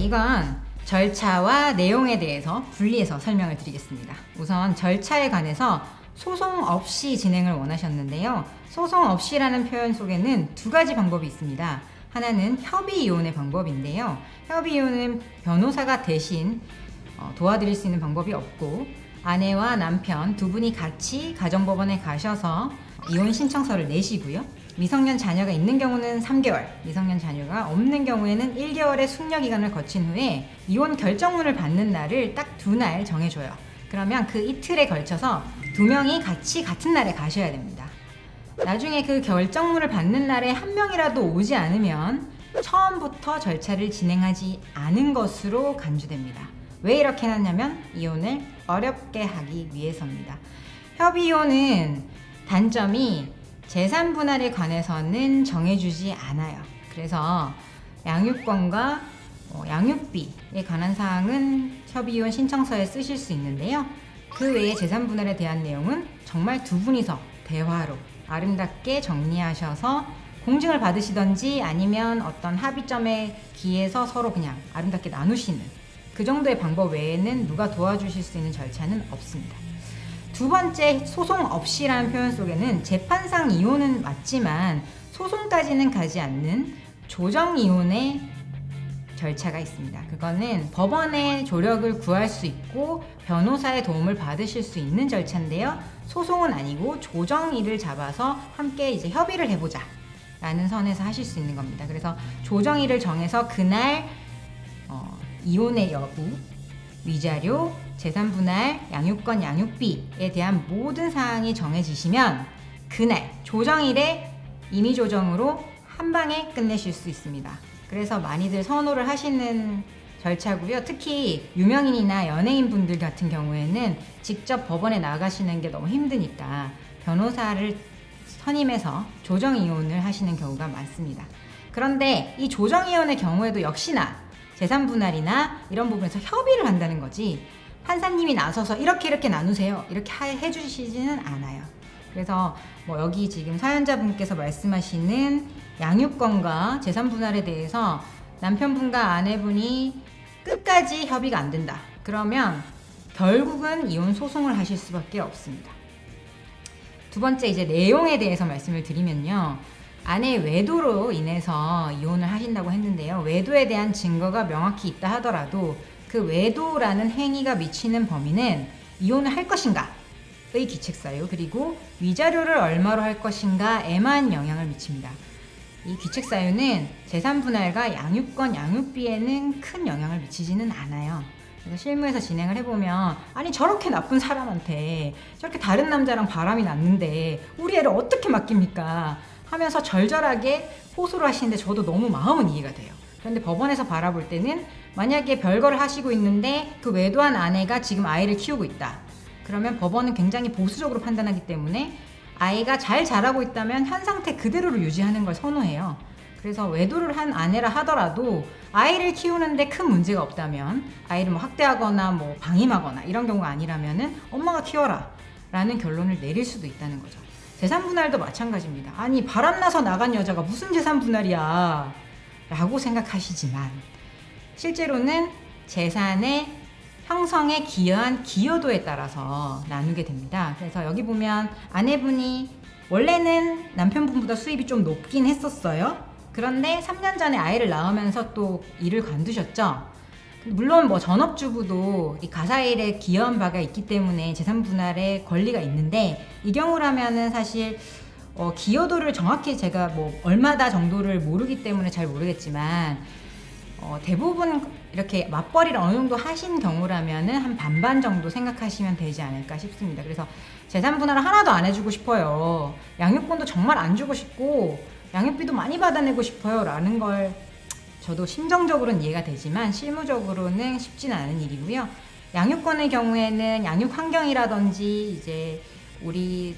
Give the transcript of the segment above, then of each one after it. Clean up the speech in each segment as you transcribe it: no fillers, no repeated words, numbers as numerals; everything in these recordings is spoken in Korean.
이건 절차와 내용에 대해서 분리해서 설명을 드리겠습니다. 우선 절차에 관해서 소송 없이 진행을 원하셨는데요. 소송 없이라는 표현 속에는 두 가지 방법이 있습니다. 하나는 협의이혼의 방법인데요. 협의이혼은 변호사가 대신 도와드릴 수 있는 방법이 없고, 아내와 남편 두 분이 같이 가정법원에 가셔서 이혼 신청서를 내시고요. 미성년 자녀가 있는 경우는 3개월, 미성년 자녀가 없는 경우에는 1개월의 숙려기간을 거친 후에 이혼 결정문을 받는 날을 딱 2날 정해줘요. 그러면 그 이틀에 걸쳐서 두 명이 같이 같은 날에 가셔야 됩니다. 나중에 그 결정문을 받는 날에 한 명이라도 오지 않으면 처음부터 절차를 진행하지 않은 것으로 간주됩니다. 왜 이렇게 해놨냐면 이혼을 어렵게 하기 위해서입니다. 협의이혼은 단점이 재산 분할에 관해서는 정해주지 않아요. 그래서 양육권과 양육비에 관한 사항은 협의이혼 신청서에 쓰실 수 있는데요. 그 외에 재산 분할에 대한 내용은 정말 두 분이서 대화로 아름답게 정리하셔서 공증을 받으시던지 아니면 어떤 합의점에 기해서 서로 그냥 아름답게 나누시는 그 정도의 방법 외에는 누가 도와주실 수 있는 절차는 없습니다. 두 번째, 소송 없이라는 표현 속에는 재판상 이혼은 맞지만 소송까지는 가지 않는 조정 이혼의 절차가 있습니다. 그거는 법원의 조력을 구할 수 있고 변호사의 도움을 받으실 수 있는 절차인데요. 소송은 아니고 조정일을 잡아서 함께 이제 협의를 해보자 라는 선에서 하실 수 있는 겁니다. 그래서 조정일을 정해서 그날 이혼의 여부, 위자료, 재산분할, 양육권, 양육비에 대한 모든 사항이 정해지시면 그날 조정일에 임의조정으로 한 방에 끝내실 수 있습니다. 그래서 많이들 선호를 하시는 절차고요. 특히 유명인이나 연예인분들 같은 경우에는 직접 법원에 나가시는 게 너무 힘드니까 변호사를 선임해서 조정이혼을 하시는 경우가 많습니다. 그런데 이 조정이혼의 경우에도 역시나 재산분할이나 이런 부분에서 협의를 한다는 거지 판사님이 나서서 이렇게 나누세요 이렇게 해주시지는 않아요. 그래서 여기 지금 사연자분께서 말씀하시는 양육권과 재산분할에 대해서 남편분과 아내분이 끝까지 협의가 안 된다 그러면 결국은 이혼 소송을 하실 수밖에 없습니다. 두 번째, 이제 내용에 대해서 말씀을 드리면요, 아내의 외도로 인해서 이혼을 하신다고 했는데요. 외도에 대한 증거가 명확히 있다 하더라도 그 외도라는 행위가 미치는 범위는 이혼을 할 것인가의 귀책사유, 그리고 위자료를 얼마로 할 것인가에만 영향을 미칩니다. 이 귀책사유는 재산분할과 양육권, 양육비에는 큰 영향을 미치지는 않아요. 그래서 실무에서 진행을 해보면 아니 저렇게 나쁜 사람한테 저렇게 다른 남자랑 바람이 났는데 우리 애를 어떻게 맡깁니까? 하면서 절절하게 호소를 하시는데 저도 너무 마음은 이해가 돼요. 그런데 법원에서 바라볼 때는 만약에 별거를 하시고 있는데 그 외도한 아내가 지금 아이를 키우고 있다. 그러면 법원은 굉장히 보수적으로 판단하기 때문에 아이가 잘 자라고 있다면 현 상태 그대로를 유지하는 걸 선호해요. 그래서 외도를 한 아내라 하더라도 아이를 키우는데 큰 문제가 없다면, 아이를 학대하거나 방임하거나 이런 경우가 아니라면은 엄마가 키워라 라는 결론을 내릴 수도 있다는 거죠. 재산분할도 마찬가지입니다. 아니 바람나서 나간 여자가 무슨 재산분할이야 라고 생각하시지만 실제로는 재산의 형성에 기여한 기여도에 따라서 나누게 됩니다. 그래서 여기 보면 아내분이 원래는 남편분보다 수입이 좀 높긴 했었어요. 그런데 3년 전에 아이를 낳으면서 또 일을 관두셨죠. 물론 전업주부도 이 가사일에 기여한 바가 있기 때문에 재산분할의 권리가 있는데, 이 경우라면은 사실 기여도를 정확히 제가 얼마다 정도를 모르기 때문에 잘 모르겠지만 대부분 이렇게 맞벌이를 어느 정도 하신 경우라면은 한 반반 정도 생각하시면 되지 않을까 싶습니다. 그래서 재산분할을 하나도 안 해주고 싶어요, 양육권도 정말 안 주고 싶고 양육비도 많이 받아내고 싶어요 라는 걸 저도 심정적으로는 이해가 되지만 실무적으로는 쉽지는 않은 일이고요. 양육권의 경우에는 양육 환경이라든지 이제 우리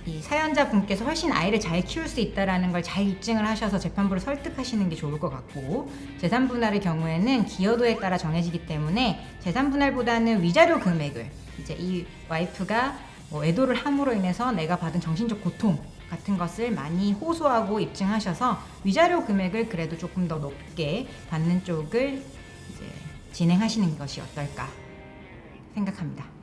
이 사연자분께서 훨씬 아이를 잘 키울 수 있다는 걸 잘 입증을 하셔서 재판부를 설득하시는 게 좋을 것 같고, 재산분할의 경우에는 기여도에 따라 정해지기 때문에 재산분할보다는 위자료 금액을 이제 이 와이프가 외도를 함으로 인해서 내가 받은 정신적 고통 같은 것을 많이 호소하고 입증하셔서 위자료 금액을 그래도 조금 더 높게 받는 쪽을 이제 진행하시는 것이 어떨까 생각합니다.